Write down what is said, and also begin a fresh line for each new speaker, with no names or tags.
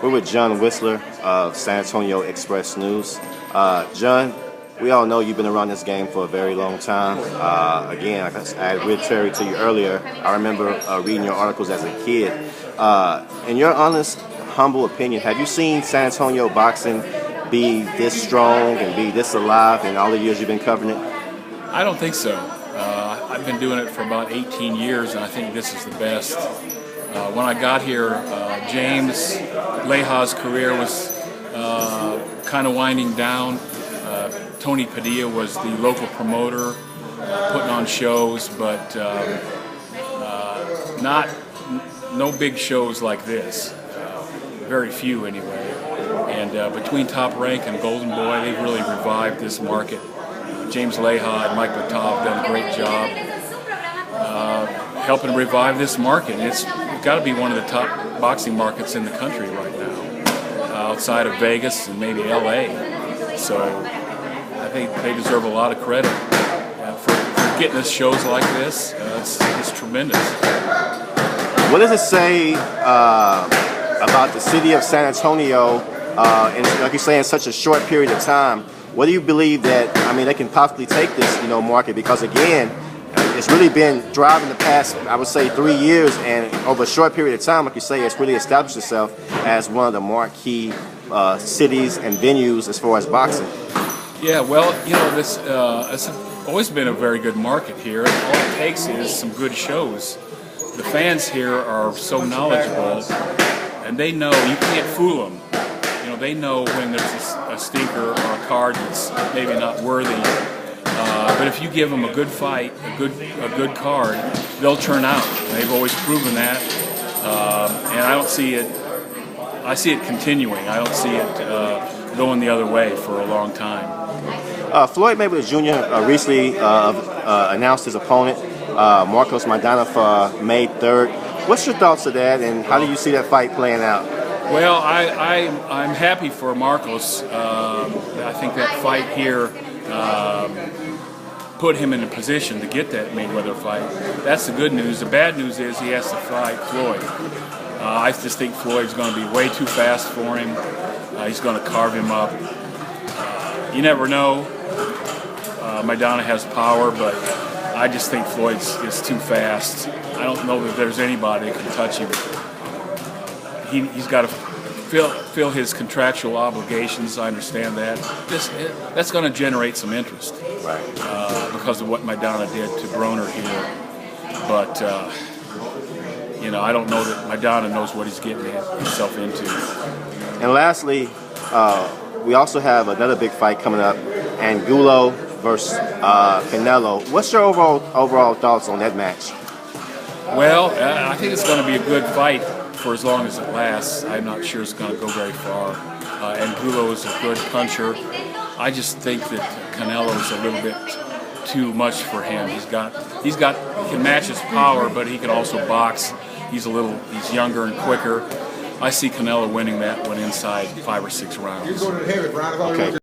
We're with John Whisler of San Antonio Express News. John, we all know you've been around this game for a very long time. Again, like I reiterated to you earlier, I remember reading your articles as a kid. In your honest, humble opinion, have you seen San Antonio boxing be this strong and be this alive in all the years you've been covering it?
I don't think so. I've been doing it for about 18 years, and I think this is the best. When I got here, James Leha's career was kind of winding down. Tony Padilla was the local promoter, putting on shows, but no big shows like this. Very few anyway. And between Top Rank and Golden Boy, they've really revived this market. James Leha and Mike Batov have done a great job helping revive this market. It's got to be one of the top boxing markets in the country right now, outside of Vegas and maybe LA. So I think they deserve a lot of credit for getting us shows like this. It's tremendous.
What does it say about the city of San Antonio, and like you say, in such a short period of time? What do you believe that, they can possibly take this, market? Because again, it's really been driving the past, I would say, 3 years, and over a short period of time, like you say, it's really established itself as one of the marquee cities and venues as far as boxing.
Yeah, well, this it's always been a very good market here. All it takes is some good shows. The fans here are so knowledgeable, and they know you can't fool them. They know when there's a stinker or a card that's maybe not worthy. But if you give them a good fight, a good card, they'll turn out. They've always proven that, and I don't see it. I see it continuing. I don't see it going the other way for a long time.
Floyd Mayweather Jr. Recently announced his opponent, Marcos Maidana, for May 3rd. What's your thoughts of that, and how do you see that fight playing out?
Well, I'm happy for Marcos. I think that fight here put him in a position to get that Mayweather fight. That's the good news. The bad news is he has to fight Floyd. I just think Floyd's going to be way too fast for him. He's going to carve him up. You never know. Maidana has power, but I just think Floyd's is too fast. I don't know that there's anybody that can touch him. He's got to fill his contractual obligations. I understand that. That's going to generate some interest,
right?
Because of what Maidana did to Broner here. But I don't know that Maidana knows what he's getting himself into.
And lastly, we also have another big fight coming up, Angulo versus Canelo. What's your overall thoughts on that match?
Well, I think it's going to be a good fight for as long as it lasts. I'm not sure it's going to go very far. Angulo is a good puncher. I just think that Canelo is a little bit too much for him. He can match his power, but he can also box. He's younger and quicker. I see Canelo winning that one inside 5 or 6 rounds.
Okay.